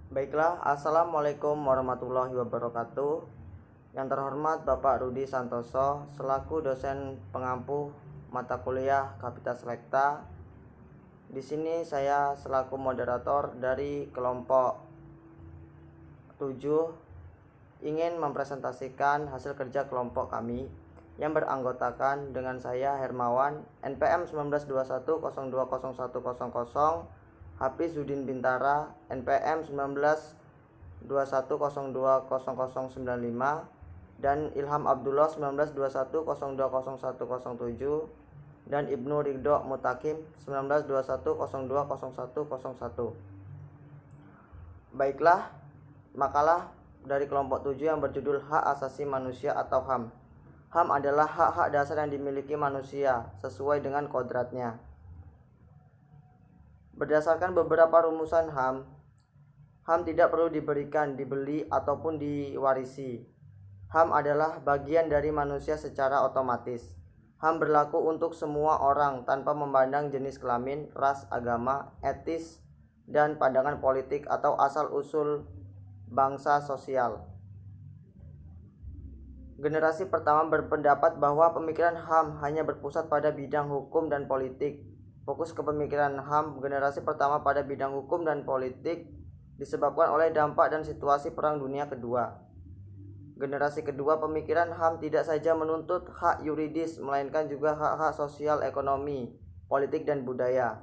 Baiklah, Assalamualaikum warahmatullahi wabarakatuh. Yang terhormat Bapak Rudi Santoso selaku dosen pengampu mata kuliah Kapita Selekta. Di sini saya selaku moderator dari kelompok 7 ingin mempresentasikan hasil kerja kelompok kami yang beranggotakan dengan saya Hermawan, NPM 1921020100, Hafizuddin Bintara, NPM 1921020095, dan Ilham Abdullah 1921020107, dan Ibnu Ridho Mutakim 1921020101. Baiklah, makalah dari kelompok 7 yang berjudul Hak Asasi Manusia atau HAM. HAM adalah hak-hak dasar yang dimiliki manusia sesuai dengan kodratnya. Berdasarkan beberapa rumusan HAM tidak perlu diberikan, dibeli, ataupun diwarisi. HAM adalah bagian dari manusia secara otomatis. HAM berlaku untuk semua orang tanpa memandang jenis kelamin, ras, agama, etis, dan pandangan politik atau asal-usul bangsa sosial. Generasi pertama berpendapat bahwa pemikiran HAM hanya berpusat pada bidang hukum dan politik. Fokus kepemikiran HAM generasi pertama pada bidang hukum dan politik disebabkan oleh dampak dan situasi Perang Dunia Kedua. Generasi kedua pemikiran HAM tidak saja menuntut hak yuridis, melainkan juga hak-hak sosial, ekonomi, politik, dan budaya.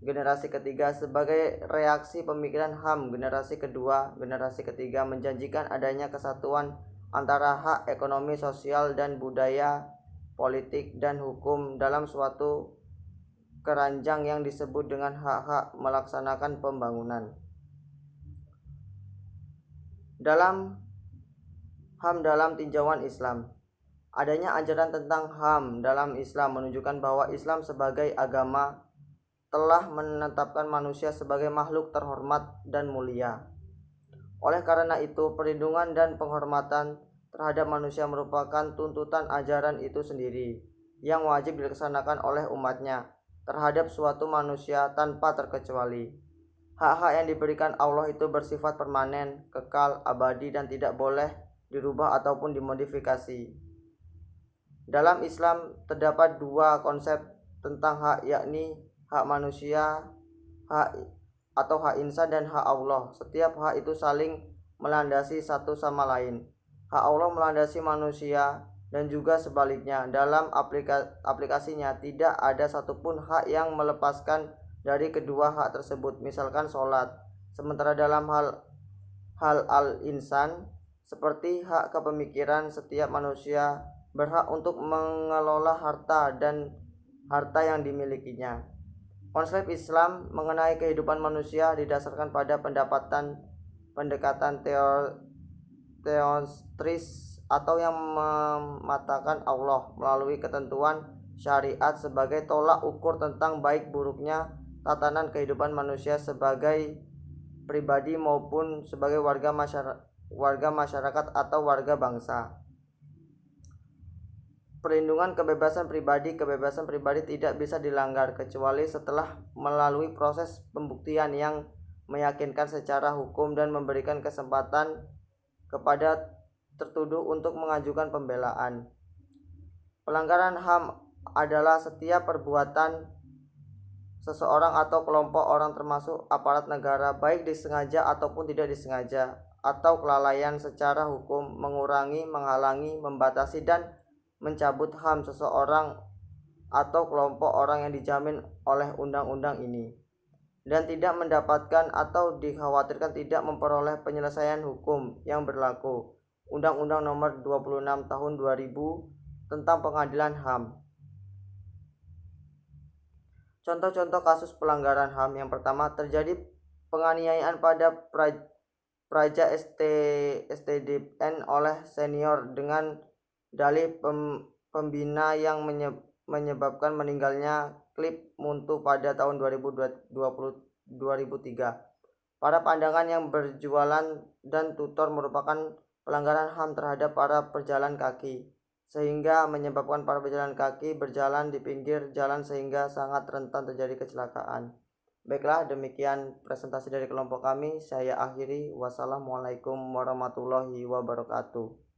Generasi ketiga sebagai reaksi pemikiran HAM generasi ketiga menjanjikan adanya kesatuan antara hak ekonomi, sosial, dan budaya, politik, dan hukum dalam suatu keranjang yang disebut dengan hak-hak melaksanakan pembangunan. Dalam HAM dalam tinjauan Islam, adanya ajaran tentang HAM dalam Islam menunjukkan bahwa Islam sebagai agama telah menetapkan manusia sebagai makhluk terhormat dan mulia. Oleh karena itu, perlindungan dan penghormatan terhadap manusia merupakan tuntutan ajaran itu sendiri yang wajib dilaksanakan oleh umatnya terhadap suatu manusia tanpa terkecuali. Hak-hak yang diberikan Allah itu bersifat permanen, kekal, abadi, dan tidak boleh dirubah ataupun dimodifikasi. Dalam Islam terdapat dua konsep tentang hak, yakni hak manusia, hak atau hak insan, dan hak Allah. Setiap hak itu saling melandasi satu sama lain. Hak Allah melandasi manusia dan juga sebaliknya. Dalam aplikasinya tidak ada satupun hak yang melepaskan dari kedua hak tersebut, misalkan sholat. Sementara dalam hal al-insan, seperti hak kepemikiran, setiap manusia berhak untuk mengelola harta dan harta yang dimilikinya. Konsep Islam mengenai kehidupan manusia didasarkan pada pendekatan teostris atau yang mematakan Allah melalui ketentuan syariat sebagai tolak ukur tentang baik buruknya tatanan kehidupan manusia sebagai pribadi maupun sebagai warga masyarakat atau warga bangsa. Perlindungan kebebasan pribadi tidak bisa dilanggar kecuali setelah melalui proses pembuktian yang meyakinkan secara hukum dan memberikan kesempatan kepada tertuduh untuk mengajukan pembelaan. Pelanggaran HAM adalah setiap perbuatan seseorang atau kelompok orang termasuk aparat negara, baik disengaja ataupun tidak disengaja, atau kelalaian secara hukum, mengurangi, menghalangi, membatasi, dan mencabut HAM seseorang atau kelompok orang yang dijamin oleh undang-undang ini, dan tidak mendapatkan atau dikhawatirkan tidak memperoleh penyelesaian hukum yang berlaku. Undang-Undang Nomor 26 Tahun 2000 tentang Pengadilan HAM. Contoh-contoh kasus pelanggaran HAM. Yang pertama, terjadi penganiayaan pada Praja STDN oleh senior dengan dalih pembina yang menyebabkan meninggalnya klip Muntu pada tahun 2003. Para pandangan yang berjualan dan tutor merupakan pelanggaran HAM terhadap para pejalan kaki, sehingga menyebabkan para pejalan kaki berjalan di pinggir jalan sehingga sangat rentan terjadi kecelakaan. Baiklah, demikian presentasi dari kelompok kami. Saya akhiri. Wassalamualaikum warahmatullahi wabarakatuh.